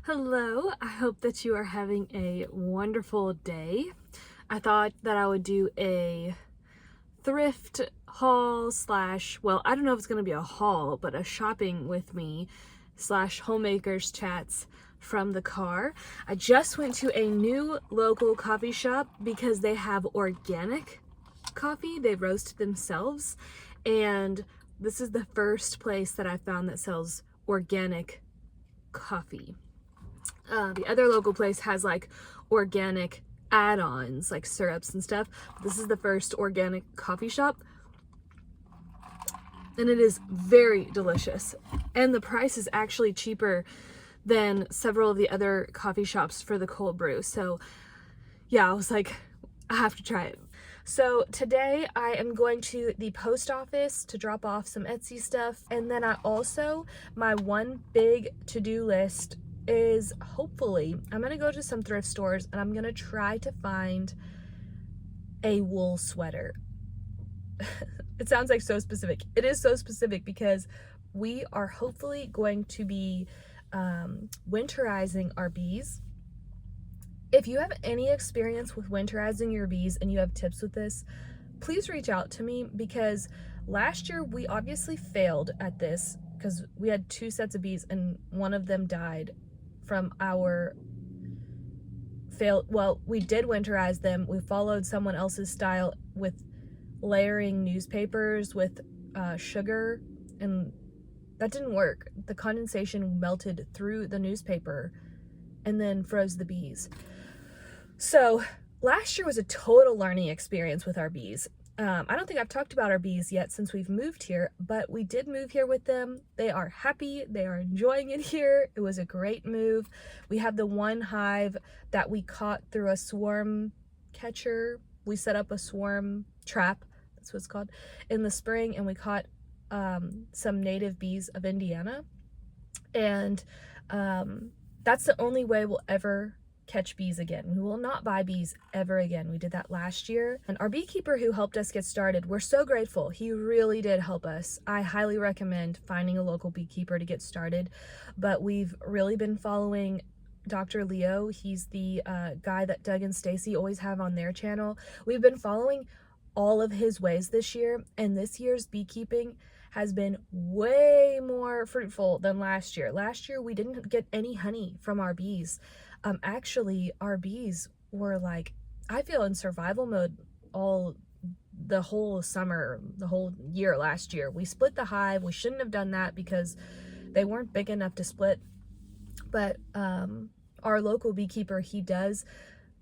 Hello, I hope that you are having a wonderful day. I thought that I would do a thrift haul slash, well, I don't know if it's going to be a haul, but a shopping with me slash homemakers chats from the car. I just went to a new local coffee shop because they have organic coffee. They roast themselves, and this is the first place that I found that sells organic coffee. The other local place has like organic add-ons like syrups and stuff. This is the first organic coffee shop, and it is very delicious, and the price is actually cheaper than several of the other coffee shops for the cold brew. So yeah, I was like, I have to try it. So today I am going to the post office to drop off some Etsy stuff, and then my one big to-do list is hopefully I'm gonna go to some thrift stores and I'm gonna try to find a wool sweater. It sounds like so specific. It is so specific because we are hopefully going to be winterizing our bees. If you have any experience with winterizing your bees and you have tips with this, please reach out to me, because last year we obviously failed at this because we had 2 sets of bees and one of them died from our well, we did winterize them. We followed someone else's style with layering newspapers with sugar, and that didn't work. The condensation melted through the newspaper and then froze the bees. So last year was a total learning experience with our bees. I don't think I've talked about our bees yet since we've moved here, but we did move here with them. They are happy. They are enjoying it here. It was a great move. We have the one hive that we caught through a swarm catcher. We set up a swarm trap, that's what it's called, in the spring, and we caught some native bees of Indiana. And that's the only way we'll ever catch bees again. We will not buy bees ever again. We did that last year. And our beekeeper who helped us get started, we're so grateful. He really did help us. I highly recommend finding a local beekeeper to get started. But we've really been following Dr. Leo. He's the guy that Doug and Stacy always have on their channel. We've been following all of his ways this year, and this year's beekeeping has been way more fruitful than last year. Last year we didn't get any honey from our bees. Actually, our bees were like, I feel, in survival mode the whole summer, the whole year last year. We split the hive. We shouldn't have done that because they weren't big enough to split. But our local beekeeper, he does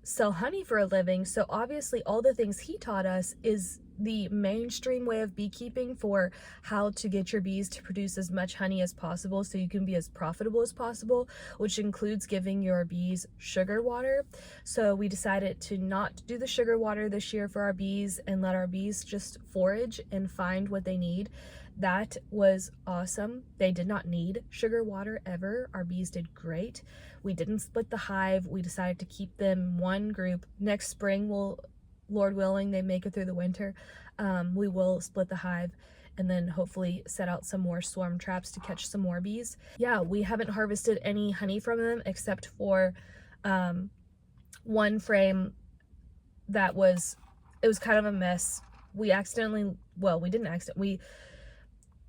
sell honey for a living. So obviously all the things he taught us is the mainstream way of beekeeping for how to get your bees to produce as much honey as possible so you can be as profitable as possible, which includes giving your bees sugar water. So we decided to not do the sugar water this year for our bees and let our bees just forage and find what they need. That was awesome. They did not need sugar water ever. Our bees did great. We didn't split the hive. We decided to keep them one group. Next spring, we'll, Lord willing, they make it through the winter, we will split the hive and then hopefully set out some more swarm traps to catch some more bees. Yeah, we haven't harvested any honey from them except for one frame that was kind of a mess. We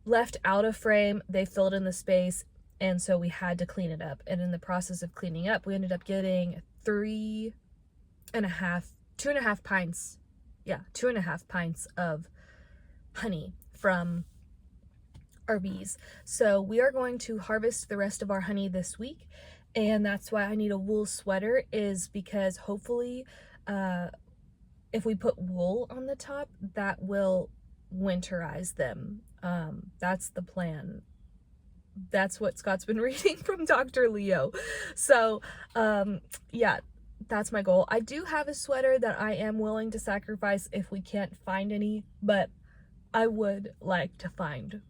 left out a frame, they filled in the space, and so we had to clean it up. And in the process of cleaning up, we ended up getting 2.5 pints. Yeah, 2.5 pints of honey from our bees. So we are going to harvest the rest of our honey this week, and that's why I need a wool sweater, is because hopefully if we put wool on the top, that will winterize them. That's the plan. That's what Scott's been reading from Dr. Leo. So yeah, that's my goal. I do have a sweater that I am willing to sacrifice if we can't find any, but I would like to find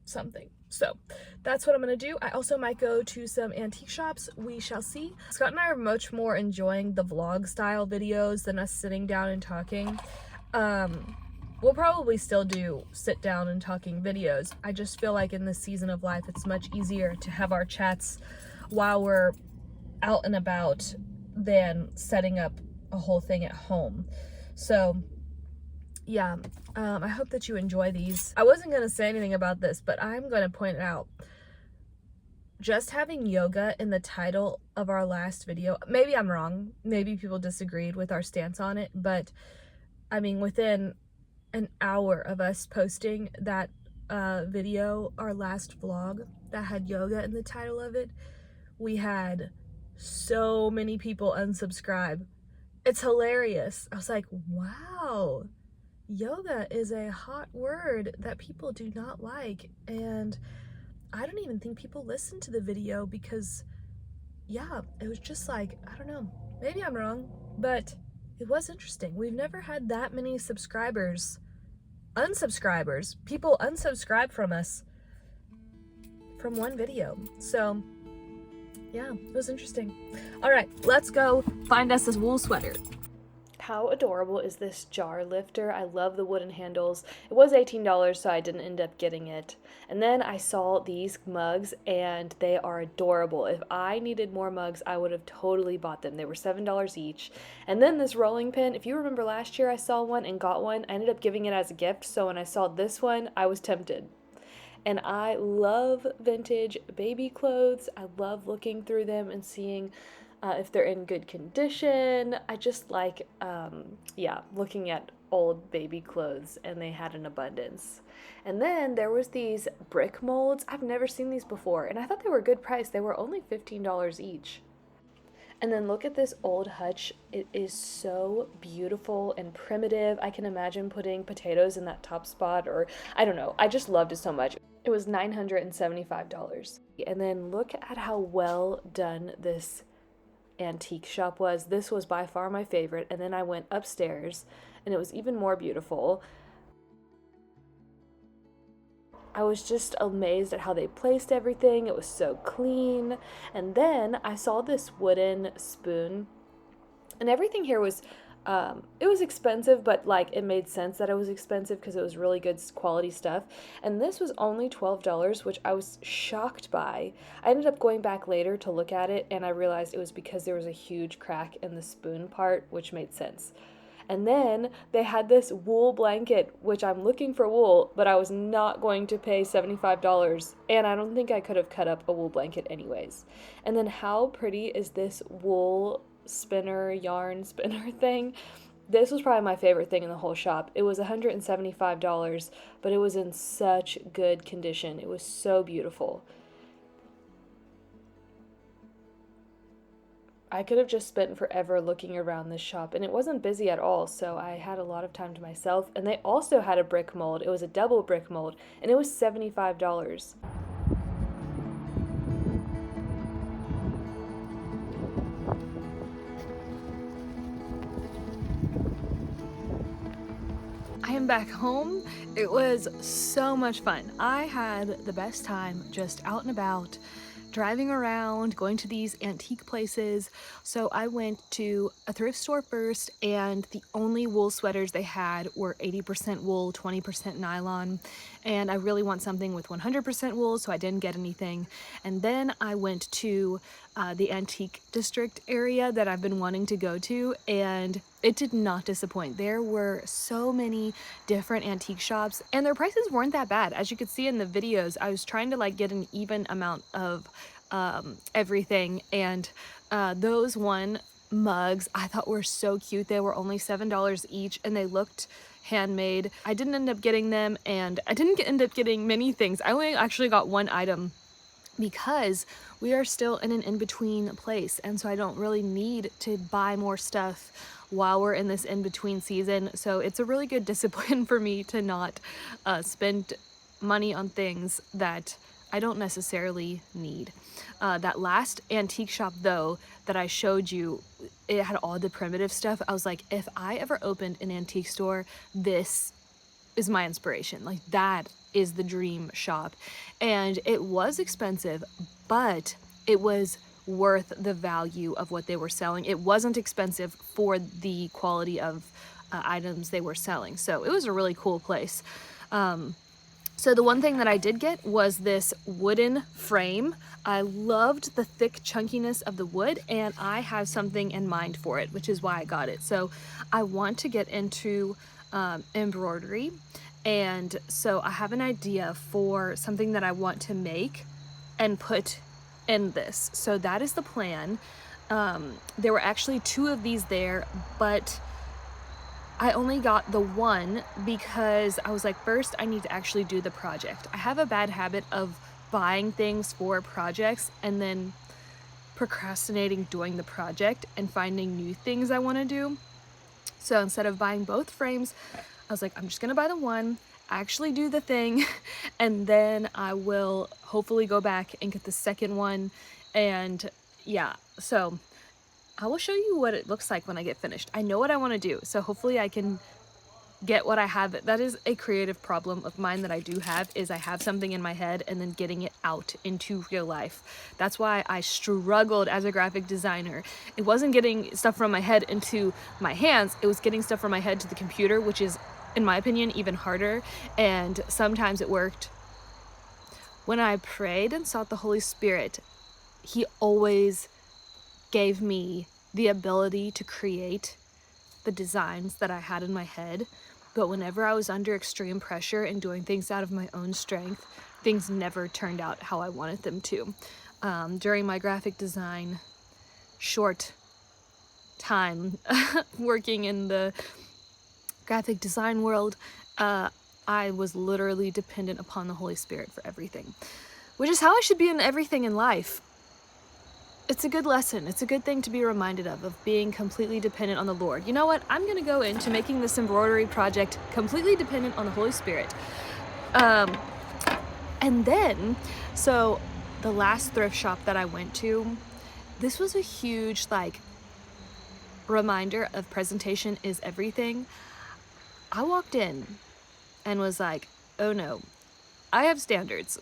something. So that's what I'm gonna do. I also might go to some antique shops. We shall see. Scott and I are much more enjoying the vlog style videos than us sitting down and talking. We'll probably still do sit down and talking videos. I just feel like in this season of life, it's much easier to have our chats while we're out and about than setting up a whole thing at home. So yeah, I hope that you enjoy these. I wasn't going to say anything about this, but I'm going to point it out. Just having yoga in the title of our last video, maybe I'm wrong, maybe people disagreed with our stance on it, but I mean, within an hour of us posting that video, our last vlog that had yoga in the title of it, we had so many people unsubscribe. It's hilarious. I was like, wow, yoga is a hot word that people do not like, and I don't even think people listened to the video because, yeah, it was just like, I don't know, maybe I'm wrong, but it was interesting. We've never had that many subscribers, unsubscribers, people unsubscribe from us from one video. So yeah, it was interesting. All right, let's go find us this wool sweater. How adorable is this jar lifter? I love the wooden handles. It was $18, so I didn't end up getting it. And then I saw these mugs, and they are adorable. If I needed more mugs, I would have totally bought them. They were $7 each. And then this rolling pin, if you remember last year I saw one and got one. I ended up giving it as a gift, so when I saw this one, I was tempted. And I love vintage baby clothes. I love looking through them and seeing if they're in good condition. I just like, yeah, looking at old baby clothes, and they had an abundance. And then there was these brick molds. I've never seen these before, and I thought they were a good price. They were only $15 each. And then look at this old hutch. It is so beautiful and primitive. I can imagine putting potatoes in that top spot, or I don't know. I just loved it so much. It was $975. And then look at how well done this antique shop was. This was by far my favorite. And then I went upstairs, and it was even more beautiful. I was just amazed at how they placed everything. It was so clean. And then I saw this wooden spoon, and everything here was, it was expensive, but like it made sense that it was expensive because it was really good quality stuff. And this was only $12, which I was shocked by. I ended up going back later to look at it, and I realized it was because there was a huge crack in the spoon part, which made sense. And then they had this wool blanket, which I'm looking for wool, but I was not going to pay $75, and I don't think I could have cut up a wool blanket anyways. And then how pretty is this wool spinner, yarn spinner thing? This was probably my favorite thing in the whole shop. It was $175, but it was in such good condition. It was so beautiful. I could have just spent forever looking around this shop, and it wasn't busy at all, so I had a lot of time to myself. And they also had a brick mold. It was a double brick mold, and it was $75. I am back home. It was so much fun. I had the best time just out and about, driving around, going to these antique places. So I went to a thrift store first, and the only wool sweaters they had were 80% wool, 20% nylon. And I really want something with 100% wool, so I didn't get anything. And then I went to the antique district area that I've been wanting to go to, and it did not disappoint. There were so many different antique shops, and their prices weren't that bad. As you could see in the videos, I was trying to like get an even amount of everything, and those one mugs I thought were so cute. They were only $7 each, and they looked handmade. I didn't end up getting them, and I didn't end up getting many things. I only actually got one item because we are still in an in-between place, and so I don't really need to buy more stuff while we're in this in-between season. So it's a really good discipline for me to not spend money on things that I don't necessarily need. That last antique shop though that I showed you, it had all the primitive stuff. I was like, if I ever opened an antique store, this is my inspiration. Like, that is the dream shop. And it was expensive, but it was worth the value of what they were selling. It wasn't expensive for the quality of items they were selling. So it was a really cool place. So the one thing that I did get was this wooden frame. I loved the thick chunkiness of the wood, and I have something in mind for it, which is why I got it. So I want to get into embroidery, and so I have an idea for something that I want to make and put in this. So that is the plan. There were actually 2 of these there, but I only got the one because I was like, first I need to actually do the project. I have a bad habit of buying things for projects and then procrastinating doing the project and finding new things I want to do. So instead of buying both frames, I was like, I'm just gonna buy the one, actually do the thing, and then I will hopefully go back and get the second one. And yeah, so I will show you what it looks like when I get finished. I know what I want to do, so hopefully I can get what I have. That is a creative problem of mine that I do have, is I have something in my head and then getting it out into real life. That's why I struggled as a graphic designer. It wasn't getting stuff from my head into my hands, it was getting stuff from my head to the computer, which is, in my opinion, even harder. And sometimes it worked. When I prayed and sought the Holy Spirit, He always gave me the ability to create the designs that I had in my head. But whenever I was under extreme pressure and doing things out of my own strength, things never turned out how I wanted them to. During my graphic design short time working in the graphic design world, I was literally dependent upon the Holy Spirit for everything, which is how I should be in everything in life. It's a good lesson. It's a good thing to be reminded of being completely dependent on the Lord. You know what? I'm going to go into making this embroidery project completely dependent on the Holy Spirit. And then, so the last thrift shop that I went to, this was a huge, like, reminder of presentation is everything. I walked in and was like, oh no, I have standards.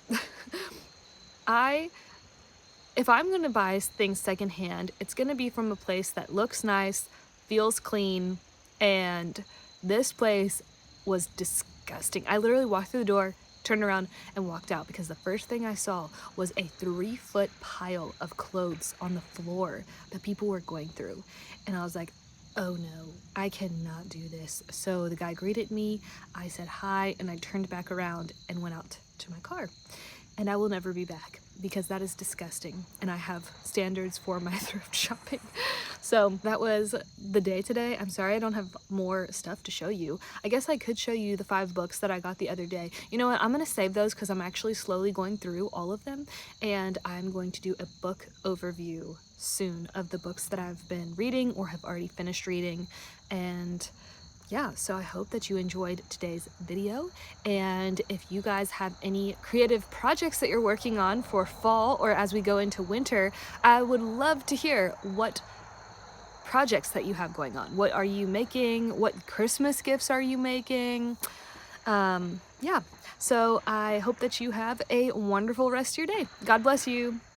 If I'm going to buy things secondhand, it's going to be from a place that looks nice, feels clean, and this place was disgusting. I literally walked through the door, turned around, and walked out because the first thing I saw was a 3-foot pile of clothes on the floor that people were going through. And I was like, oh no, I cannot do this. So the guy greeted me, I said hi, and I turned back around and went out to my car. And I will never be back because that is disgusting, and I have standards for my thrift shopping. So that was the day today. I'm sorry I don't have more stuff to show you. I guess I could show you the 5 books that I got the other day. You know what? I'm going to save those because I'm actually slowly going through all of them, and I'm going to do a book overview soon of the books that I've been reading or have already finished reading. And yeah, so I hope that you enjoyed today's video, and if you guys have any creative projects that you're working on for fall or as we go into winter, I would love to hear what projects that you have going on. What are you making? What Christmas gifts are you making? Yeah, so I hope that you have a wonderful rest of your day. God bless you.